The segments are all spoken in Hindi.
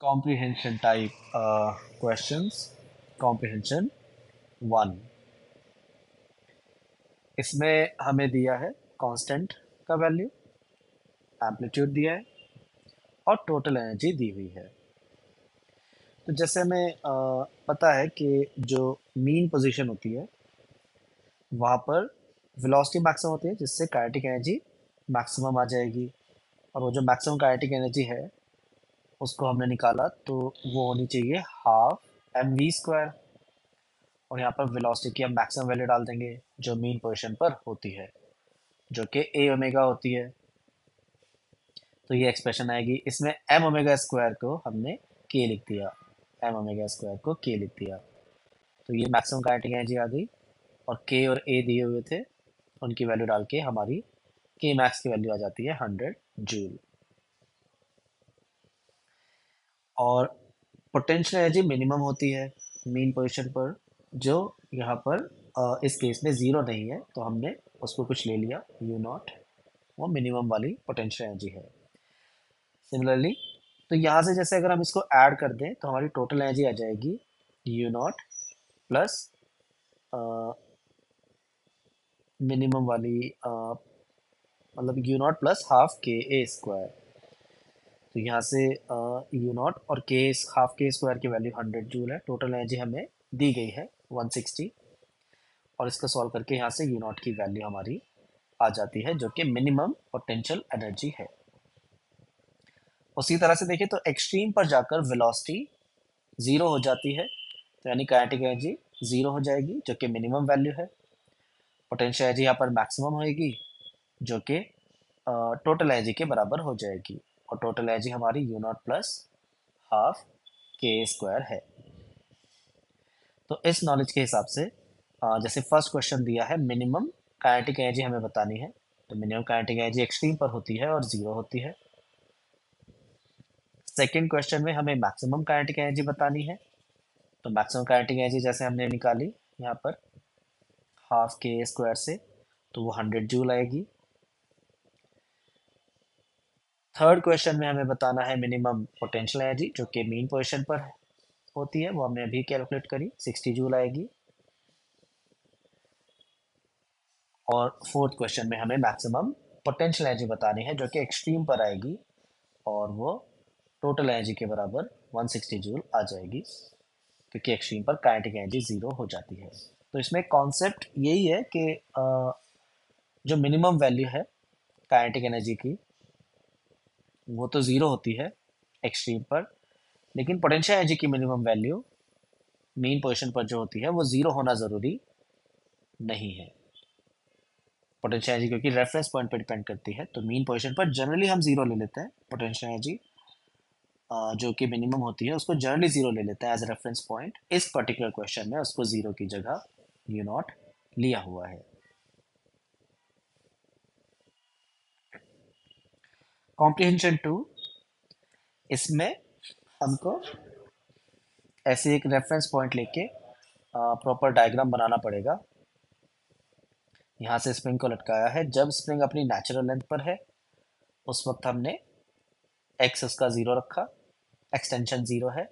comprehension type questions. Comprehension 1। इसमें हमें दिया है कांस्टेंट का वैल्यू, एम्पलीट्यूड दिया है और टोटल एनर्जी दी हुई है। तो जैसे हमें पता है कि जो मीन पोजीशन होती है वहाँ पर वेलोसिटी मैक्सिमम होती है, जिससे काइनेटिक एनर्जी मैक्सिमम आ जाएगी। और वो जो मैक्सिमम काइनेटिक एनर्जी है उसको हमने निकाला, तो वो होनी चाहिए हाफ mv²। और यहाँ पर वेलोसिटी की हम मैक्सिमम वैल्यू डाल देंगे जो मीन पोजीशन पर होती है, जो कि ए ओमेगा होती है। तो ये एक्सप्रेशन आएगी। इसमें एम ओमेगा स्क्वायर को हमने के लिख दिया, एम ओमेगा स्क्वायर को के लिख दिया। तो ये मैक्सिमम काइनेटिक एनर्जी आ गई। और के और ए दिए हुए थे, उनकी वैल्यू डाल के हमारी के मैक्स की वैल्यू आ जाती है 100 जूल। और पोटेंशियल एनर्जी मिनिमम होती है मीन पोजीशन पर, जो यहाँ पर इस केस में ज़ीरो नहीं है, तो हमने उसको कुछ ले लिया यू नॉट, वो मिनिमम वाली पोटेंशियल एनर्जी है। सिमिलरली तो यहाँ से जैसे अगर हम इसको ऐड कर दें तो हमारी टोटल एनर्जी आ जाएगी यू नॉट प्लस मिनिमम वाली मतलब यू नॉट प्लस हाफ के ए स्क्वायर। तो यहाँ से यू नॉट और के हाफ के स्क्वायर की वैल्यू 100 जूल है। टोटल एनर्जी हमें दी गई है 160। और इसको सॉल्व करके यहाँ से यू नॉट की वैल्यू हमारी आ जाती है, जो कि मिनिमम पोटेंशियल एनर्जी है। उसी तरह से देखिए तो एक्सट्रीम पर जाकर वेलोसिटी ज़ीरो हो जाती है, तो यानी काइनेटिक एनर्जी ज़ीरो हो जाएगी, जो कि मिनिमम वैल्यू है। पोटेंशियल एनर्जी यहाँ पर मैक्सिमम होएगी, जो कि टोटल एनर्जी के बराबर हो जाएगी। और टोटल एनर्जी हमारी यू नॉट प्लस हाफ के स्क्वायर है। तो इस नॉलेज के हिसाब से जैसे फर्स्ट क्वेश्चन दिया है मिनिमम काइनेटिक एनर्जी हमें बतानी है, तो मिनिमम काइनेटिक एनर्जी एक्सट्रीम पर होती है और ज़ीरो होती है। सेकेंड क्वेश्चन में हमें मैक्सिमम काइनेटिक एनर्जी बतानी है, तो मैक्सिमम काइनेटिक एनर्जी जैसे हमने निकाली यहाँ पर हाफ के स्क्वायर से, तो वो 100 जूल आएगी। थर्ड क्वेश्चन में हमें बताना है मिनिमम पोटेंशियल एनर्जी, जो कि मीन पोजीशन पर होती है, वो हमने अभी कैलकुलेट करी, 60 जूल आएगी। और फोर्थ क्वेश्चन में हमें मैक्सिमम पोटेंशियल एनर्जी बतानी है, जो कि एक्सट्रीम पर आएगी, और वो टोटल एनर्जी के बराबर 160 जूल आ जाएगी, क्योंकि एक्सट्रीम पर काइनेटिक एनर्जी ज़ीरो हो जाती है। तो इसमें कॉन्सेप्ट यही है कि जो मिनिमम वैल्यू है काइनेटिक एनर्जी की, वो तो ज़ीरो होती है एक्सट्रीम पर, लेकिन पोटेंशियल एनर्जी की मिनिमम वैल्यू मेन पोजीशन पर जो होती है वो ज़ीरो होना ज़रूरी नहीं है। पोटेंशियल एनर्जी क्योंकि रेफरेंस पॉइंट पर डिपेंड करती है, तो मेन पोजीशन पर जनरली हम ज़ीरो ले लेते हैं। पोटेंशियल एनर्जी जो कि मिनिमम होती है उसको जनरली ज़ीरो ले लेते हैं एज रेफरेंस पॉइंट। इस पर्टिकुलर क्वेश्चन में उसको ज़ीरो की जगह यू नॉट लिया हुआ है। कॉम्प्रिहेंशन 2, इसमें हमको ऐसे एक रेफरेंस पॉइंट लेके प्रॉपर डायग्राम बनाना पड़ेगा। यहाँ से स्प्रिंग को लटकाया है। जब स्प्रिंग अपनी नेचुरल लेंथ पर है उस वक्त हमने एक्स उसका ज़ीरो रखा, एक्सटेंशन ज़ीरो है।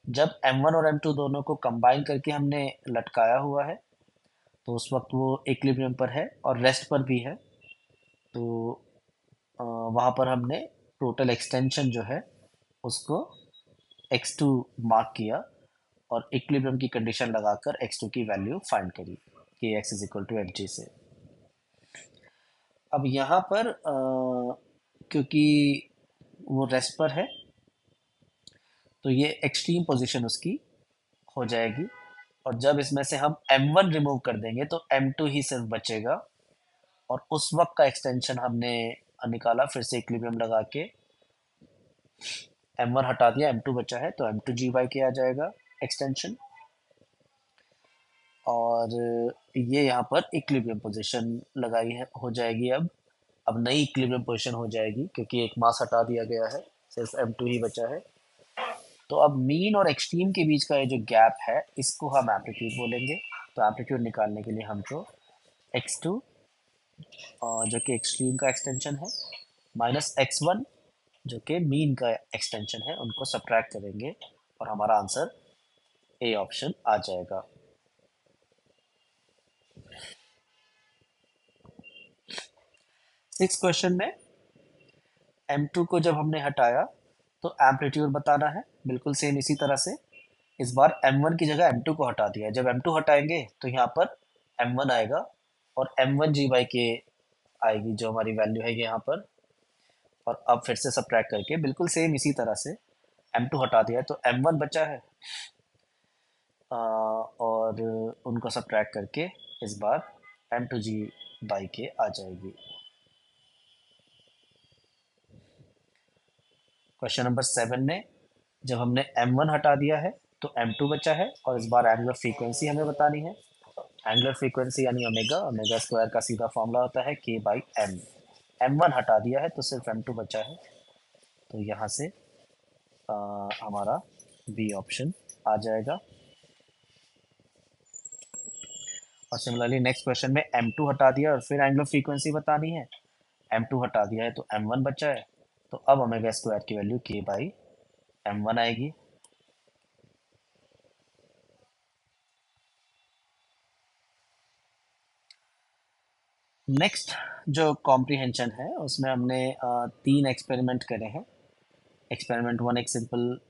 जब M1 और M2 दोनों को कंबाइन करके हमने लटकाया हुआ है तो उस वक्त वो इक्विलिब्रियम पर है और रेस्ट पर भी है। तो वहाँ पर हमने टोटल एक्सटेंशन जो है उसको x2 मार्क किया और इक्विलिब्रियम की कंडीशन लगाकर x2 की वैल्यू फाइंड करी कि x is equal to mg से। अब यहाँ पर क्योंकि वो रेस्ट पर है तो ये एक्सट्रीम पोजीशन उसकी हो जाएगी। और जब इसमें से हम M1 रिमूव कर देंगे तो M2 ही सिर्फ बचेगा। और उस वक्त का एक्सटेंशन हमने निकाला फिर से इक्विलिब्रियम लगा के, M1 हटा दिया, M2 बचा है, तो M2 g/k आ जाएगा एक्सटेंशन। और ये यहाँ पर इक्विलिब्रियम पोजीशन लगाई है हो जाएगी। अब नई इक्विलिब्रियम पोजीशन हो जाएगी क्योंकि एक मास हटा दिया गया है, सिर्फ M2 ही बचा है। तो अब मीन और एक्सट्रीम के बीच का ये जो गैप है इसको हम एम्पलीट्यूड बोलेंगे। तो एम्पलीट्यूड निकालने के लिए हमको x2 जो कि एक्सट्रीम का एक्सटेंशन है माइनस x1 जो कि मीन का एक्सटेंशन है, उनको सब्ट्रैक्ट करेंगे और हमारा आंसर ए ऑप्शन आ जाएगा। सिक्स क्वेश्चन में M2 को जब हमने हटाया तो एम्पलीट्यूड बताना है, बिल्कुल सेम इसी तरह से। इस बार M1 की जगह M2 को हटा दिया। जब M2 हटाएंगे तो यहाँ पर M1 आएगा और M1 जी बाई के आएगी, जो हमारी वैल्यू है यहाँ पर। और अब फिर से सब्ट्रैक्ट करके बिल्कुल सेम इसी तरह से M2 हटा दिया तो M1 बचा है। और उनको सब्ट्रैक्ट करके इस बार M2 जी बाई के आ जाएगी। क्वेश्चन नंबर 7 में जब हमने M1 हटा दिया है तो M2 बचा है और इस बार एंगुलर फ्रीक्वेंसी हमें बतानी है। एंगुलर फ्रीक्वेंसी यानी ओमेगा, ओमेगा स्क्वायर का सीधा फॉर्मूला होता है K बाई M। M1 हटा दिया है तो सिर्फ M2 बचा है, तो यहाँ से हमारा बी ऑप्शन आ जाएगा। और सिमिलरली नेक्स्ट क्वेश्चन में M2 हटा दिया और फिर एंगुलर फ्रीक्वेंसी बतानी है। M2 हटा दिया है तो M1 बचा है, तो अब ओमेगा स्क्वायर की वैल्यू K बाई M1 आएगी। नेक्स्ट जो कॉम्प्रीहेंशन है उसमें हमने तीन एक्सपेरिमेंट करे हैं। एक्सपेरिमेंट 1 एक सिंपल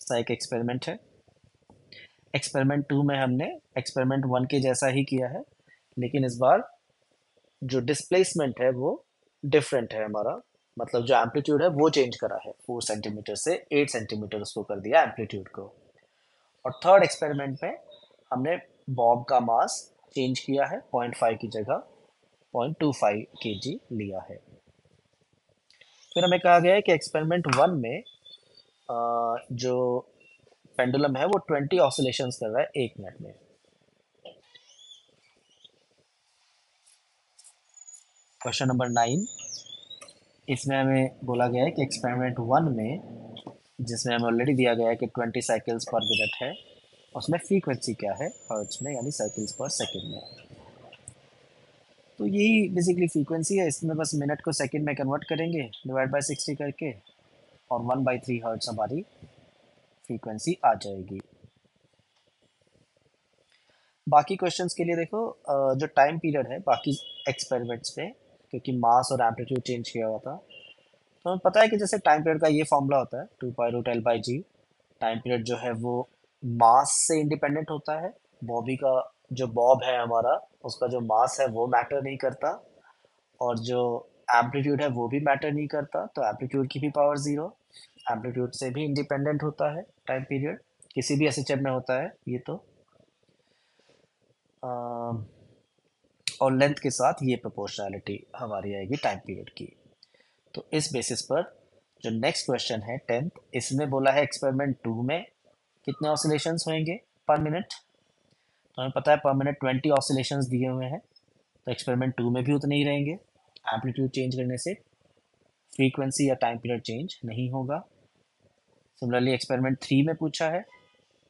सा एक एक्सपेरिमेंट है। एक्सपेरिमेंट 2 में हमने एक्सपेरिमेंट 1 के जैसा ही किया है, लेकिन इस बार जो डिस्प्लेसमेंट है वो डिफरेंट है हमारा। मतलब जो एम्पलीट्यूड है वो चेंज करा है, 4 सेंटीमीटर से 8 सेंटीमीटर उसको कर दिया एम्पलीट्यूड को। और थर्ड एक्सपेरिमेंट में हमने बॉब का मास चेंज किया है, 0.5 की जगह 0.25 kg लिया है। फिर हमें कहा गया है कि एक्सपेरिमेंट 1 में जो पेंडुलम है वो 20 ऑसिलेशंस कर रहा है 1 मिनट में। क्वेश्चन नंबर 9, इसमें हमें बोला गया है कि एक्सपेरिमेंट 1 में, जिसमें हमें ऑलरेडी दिया गया है कि 20 साइकिल्स पर मिनट है, उसमें फ्रीक्वेंसी क्या है हर्ट्ज में, यानी साइकिल्स पर सेकंड में। तो यही बेसिकली फ्रीक्वेंसी है, इसमें बस मिनट को सेकंड में कन्वर्ट करेंगे डिवाइड बाय 60 करके, और 1/3 हर्ट्ज हमारी फ्रीक्वेंसी आ जाएगी। बाकी क्वेश्चंस के लिए देखो, जो टाइम पीरियड है बाकी एक्सपेरिमेंट्स में, क्योंकि मास और एम्पलीट्यूड चेंज किया हुआ था, तो हमें पता है कि जैसे टाइम पीरियड का ये फॉर्मूला होता है 2π√L/g। टाइम पीरियड जो है वो मास से इंडिपेंडेंट होता है। बॉबी का जो बॉब है हमारा, उसका जो मास है वो मैटर नहीं करता, और जो एम्पलीट्यूड है वो भी मैटर नहीं करता, तो एम्पलीट्यूड की भी पावर ज़ीरो। एम्पलीट्यूड से भी इंडिपेंडेंट होता है टाइम पीरियड, किसी भी एसएचएम में होता है ये तो। अम, और लेंथ के साथ ये प्रोपोर्शनैलिटी हमारी आएगी टाइम पीरियड की। तो इस बेसिस पर जो नेक्स्ट क्वेश्चन है 10th, इसमें बोला है एक्सपेरिमेंट 2 में कितने ऑसिलेशंस होंगे पर मिनट। तो हमें पता है पर मिनट 20 ऑसिलेशंस दिए हुए हैं, तो एक्सपेरिमेंट 2 में भी उतने ही रहेंगे। एम्पलीट्यूड चेंज करने से फ्रीक्वेंसी या टाइम पीरियड चेंज नहीं होगा। सिमिलरली एक्सपेरिमेंट 3 में पूछा है,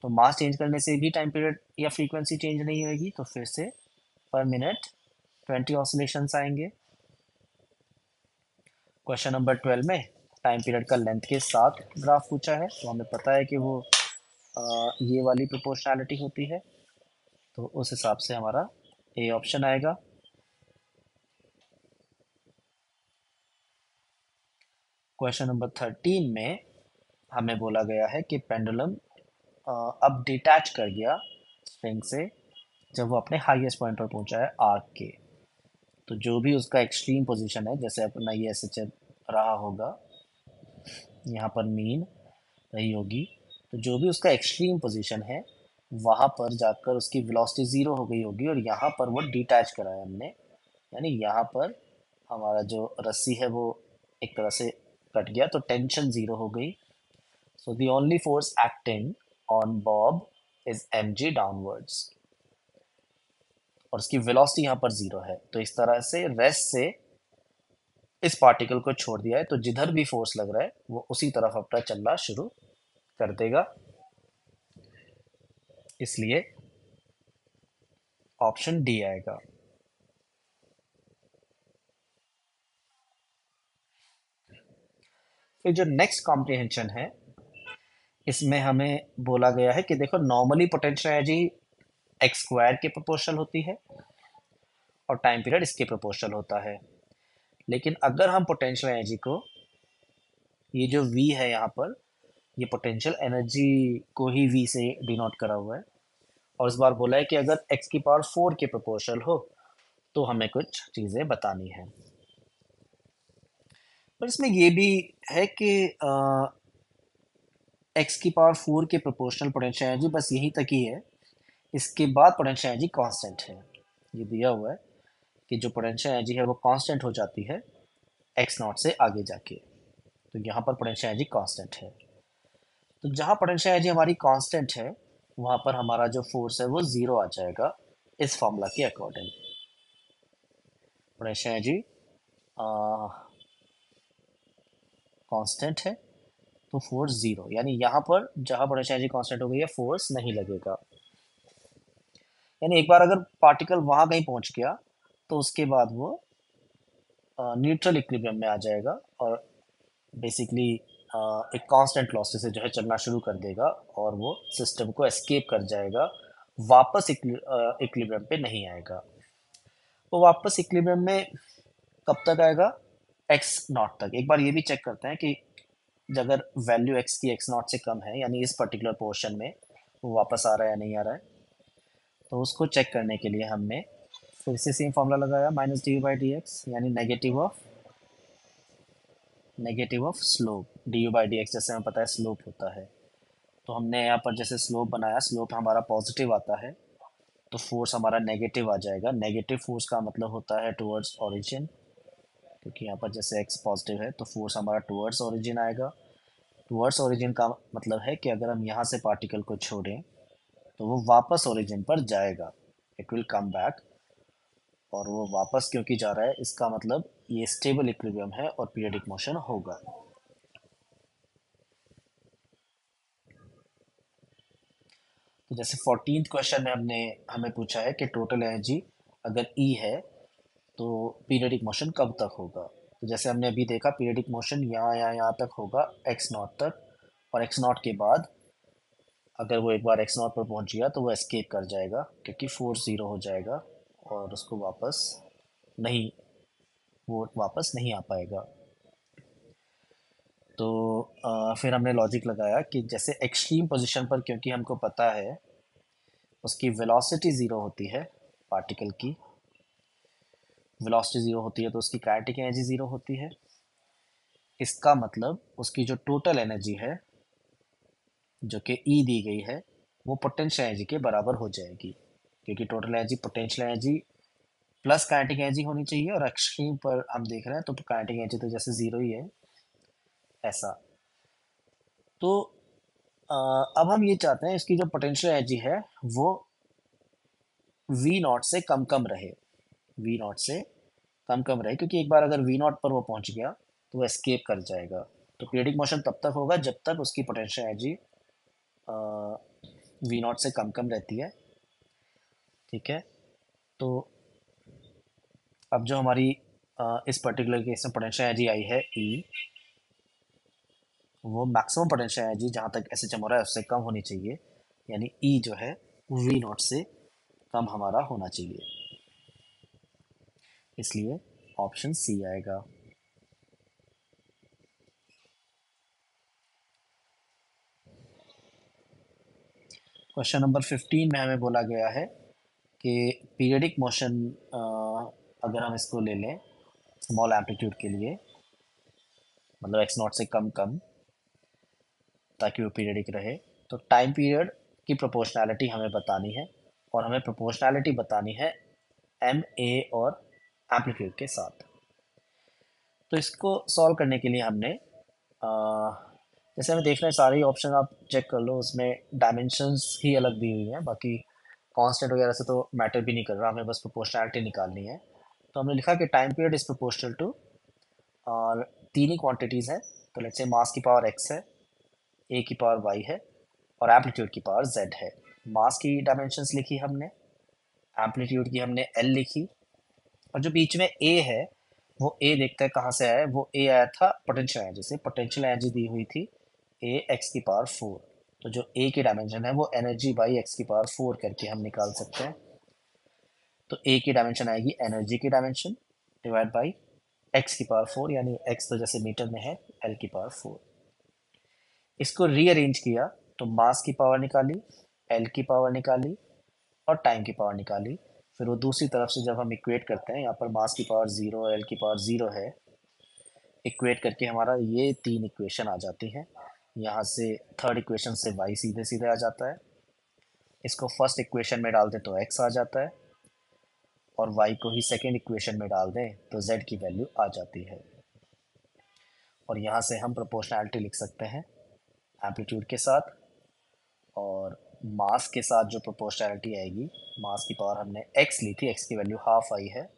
तो मास चेंज करने से भी टाइम पीरियड या फ्रीक्वेंसी चेंज नहीं होगी, तो फिर से पर मिनट 20 ऑसिलेशंस आएंगे। क्वेश्चन नंबर 12 में टाइम पीरियड का लेंथ के साथ ग्राफ पूछा है, तो हमें पता है कि वो ये वाली प्रोपोर्शनैलिटी होती है, तो उस हिसाब से हमारा ए ऑप्शन आएगा। क्वेश्चन नंबर 13 में हमें बोला गया है कि पेंडुलम अब डिटैच कर गया स्प्रिंग से जब वो अपने हाईएस्ट पॉइंट पर पहुंचा है आर्क के। तो जो भी उसका एक्सट्रीम पोजीशन है, जैसे अपना ये एस रहा होगा, यहाँ पर मीन रही होगी, तो जो भी उसका एक्सट्रीम पोजीशन है वहाँ पर जाकर उसकी वेलोसिटी ज़ीरो हो गई होगी, और यहाँ पर वो डिटैच करा है हमने, यानी यहाँ पर हमारा जो रस्सी है वो एक तरह से कट गया, तो टेंशन ज़ीरो हो गई। So the only force acting on Bob is mg downwards, और उसकी वेलोसिटी यहाँ पर ज़ीरो है। तो इस तरह से रेस्ट से इस पार्टिकल को छोड़ दिया है, तो जिधर भी फोर्स लग रहा है वो उसी तरफ अपना चलना शुरू कर देगा। इसलिए ऑप्शन डी आएगा। फिर जो नेक्स्ट कॉम्प्रिहेंशन है, इसमें हमें बोला गया है कि देखो normally potential energy x square के प्रोपोर्शनल होती है और टाइम पीरियड इसके प्रोपोर्शनल होता है। लेकिन अगर हम पोटेंशियल एनर्जी को, ये जो v है यहाँ पर, ये पोटेंशियल एनर्जी को ही v से डिनोट करा हुआ है, और इस बार बोला है कि अगर x की पावर 4 के प्रोपोर्शनल हो तो हमें कुछ चीज़ें बतानी है। पर इसमें ये भी है कि x की पावर 4 के प्रोपोर्शनल पोटेंशियल एनर्जी बस यहीं तक ही है, इसके बाद पोटेंशियल एनर्जी कांस्टेंट है। ये दिया हुआ है कि जो पोटेंशियल एनर्जी है वो कांस्टेंट हो जाती है x नॉट से आगे जाके, तो यहाँ पर पोटेंशियल एनर्जी कांस्टेंट है। तो जहाँ पोटेंशियल एनर्जी हमारी कांस्टेंट है वहाँ पर हमारा जो फोर्स है वो ज़ीरो आ जाएगा इस फॉर्मूला के अकॉर्डिंग। पोटेंशियल एनर्जी कांस्टेंट है तो फोर्स ज़ीरो, यानी यहाँ पर जहाँ पोटेंशियल एनर्जी कांस्टेंट हो गई है फोर्स नहीं लगेगा। यानी एक बार अगर पार्टिकल वहाँ कहीं पहुँच गया तो उसके बाद वो न्यूट्रल इक्विलिब्रियम में आ जाएगा और बेसिकली एक कांस्टेंट वेलोसिटी से जो है चलना शुरू कर देगा और वो सिस्टम को एस्केप कर जाएगा, वापस इक्विलिब्रियम पे नहीं आएगा। वो वापस इक्विलिब्रियम में कब तक आएगा? एक्स नॉट तक। एक बार ये भी चेक करते हैं कि अगर वैल्यू एक्स की एक्स नॉट से कम है, यानी इस पर्टिकुलर पोर्शन में वो वापस आ रहा है या नहीं आ रहा है, तो उसको चेक करने के लिए हमने फिर से सेम फॉर्मूला लगाया, minus D by D X, यानी negative of slope. D U by D X जैसे हमें पता है स्लोप होता है, तो हमने यहाँ पर जैसे स्लोप बनाया, स्लोप हमारा पॉजिटिव आता है तो फोर्स हमारा नेगेटिव आ जाएगा। नेगेटिव फोर्स का मतलब होता है टुवर्ड्स ओरिजिन, क्योंकि यहाँ पर जैसे एक्स पॉजिटिव है तो फोर्स हमारा टुवर्ड्स ओरिजिन आएगा। टुवर्ड्स ओरिजिन का मतलब है कि अगर हम यहाँ से पार्टिकल को छोड़ें तो वो वापस ओरिजिन पर जाएगा, इट विल कम बैक। और वो वापस क्योंकि जा रहा है इसका मतलब ये स्टेबल इक्विलिब्रियम है और पीरियडिक मोशन होगा। तो जैसे 14th क्वेश्चन में हमें पूछा है कि टोटल एनर्जी अगर E है तो पीरियडिक मोशन कब तक होगा। तो जैसे हमने अभी देखा पीरियडिक मोशन यहाँ तक होगा एक्स नॉट तक, और एक्स नॉट के बाद अगर वो एक बार एक्स नॉट पर पहुंच गया तो वो एस्केप कर जाएगा क्योंकि फोर्स ज़ीरो हो जाएगा और उसको नहीं वापस नहीं आ पाएगा। तो फिर हमने लॉजिक लगाया कि जैसे एक्सट्रीम पोजीशन पर, क्योंकि हमको पता है उसकी वेलोसिटी ज़ीरो होती है, पार्टिकल की वेलोसिटी ज़ीरो होती है तो उसकी काइनेटिक एनर्जी ज़ीरो होती है। इसका मतलब उसकी जो टोटल एनर्जी है जो कि ई दी गई है वो पोटेंशियल एनर्जी के बराबर हो जाएगी, क्योंकि total energy potential energy plus kinetic energy होनी चाहिए, और एक्सट्रीम पर हम देख रहे हैं तो काइनेटिक एनर्जी तो जैसे ज़ीरो ही है ऐसा। तो अब हम ये चाहते हैं इसकी जो पोटेंशियल एनर्जी है वो वी नॉट से कम कम रहे, वी नॉट से कम कम रहे, क्योंकि एक बार अगर वी नॉट पर वो पहुंच गया तो वो एस्केप कर जाएगा। तो पीरियडिक मोशन तब तक होगा जब तक उसकी पोटेंशियल एनर्जी वी नॉट से कम कम रहती है। ठीक है, तो अब जो हमारी इस पर्टिकुलर केस में पोटेंशियल एनर्जी आई है ई, वो मैक्सिमम पोटेंशियल एनर्जी जहाँ तक एस एच एम हो रहा है उससे कम होनी चाहिए, यानी ई जो है वी नॉट से कम हमारा होना चाहिए, इसलिए ऑप्शन सी आएगा। क्वेश्चन नंबर 15 में हमें बोला गया है कि पीरियडिक मोशन अगर हम इसको ले लें स्मॉल एम्पलीट्यूड के लिए, मतलब एक्स नॉट से कम कम, ताकि वो पीरियडिक रहे, तो टाइम पीरियड की प्रोपोर्शनैलिटी हमें बतानी है, और हमें प्रोपोर्शनैलिटी बतानी है एम ए और एम्पलीट्यूड के साथ। तो इसको सॉल्व करने के लिए हमने जैसे हमें देख रहे हैं सारे ऑप्शन आप चेक कर लो, उसमें डायमेंशंस ही अलग दी हुई हैं, बाकी कांस्टेंट वगैरह से तो मैटर भी नहीं कर रहा, हमें बस प्रोपोर्शनैलिटी निकालनी है। तो हमने लिखा कि time period is proportional to, और तीन ही क्वांटिटीज़ हैं, तो लेट्स से मास की पावर x है, ए की पावर y है, और एम्पलीट्यूड की पावर z है। मास की डायमेंशंस लिखी हमने, एम्पलीट्यूड की हमने l लिखी, और जो बीच में a है वो ए देखते हैं कहाँ से आया है। वो ए आया था पोटेंशियल एनर्जी से। पोटेंशियल एनर्जी दी हुई थी ए एक्स की पावर 4। तो जो ए की डायमेंशन है वो एनर्जी बाई एक्स की पावर 4 करके हम निकाल सकते हैं। तो ए की डायमेंशन आएगी एनर्जी की डायमेंशन डिवाइड बाई एक्स की पावर 4, यानी एक्स तो जैसे मीटर में है, एल की पावर 4। इसको रीअरेंज किया तो मास की पावर निकाली, एल की पावर निकाली और टाइम की पावर निकाली। फिर वो दूसरी तरफ से जब हम इक्वेट करते हैं, यहाँ पर मास की पावर 0, एल की पावर 0 है, इक्वेट करके हमारा ये 3 इक्वेशन आ जाती हैं। यहाँ से थर्ड इक्वेशन से y सीधे सीधे आ जाता है। इसको फर्स्ट इक्वेशन में डाल दें तो x आ जाता है, और y को ही सेकेंड इक्वेशन में डाल दें तो z की वैल्यू आ जाती है। और यहाँ से हम प्रोपोर्शनैलिटी लिख सकते हैं एम्पलीट्यूड के साथ, और मास के साथ जो प्रोपोर्शनैलिटी आएगी, मास की पावर हमने x ली थी, x की वैल्यू हाफ आई है,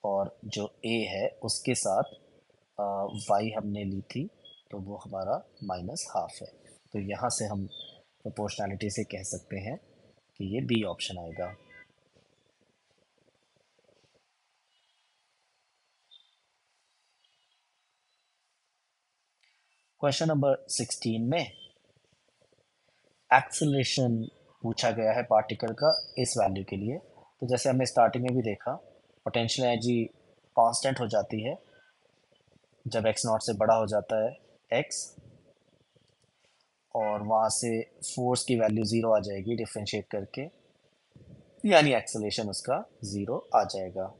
और जो a है उसके साथ y हमने ली थी तो वो हमारा माइनस हाफ है। तो यहाँ से हम प्रोपोर्शनैलिटी से कह सकते हैं कि ये बी ऑप्शन आएगा। क्वेश्चन नंबर 16 में एक्सेलरेशन पूछा गया है पार्टिकल का इस वैल्यू के लिए। तो जैसे हमने स्टार्टिंग में भी देखा, पोटेंशियल एनर्जी कांस्टेंट हो जाती है जब x नॉट से बड़ा हो जाता है x, और वहाँ से फोर्स की वैल्यू ज़ीरो आ जाएगी डिफ्रेंशिएट करके, यानी एक्सेलरेशन उसका ज़ीरो आ जाएगा।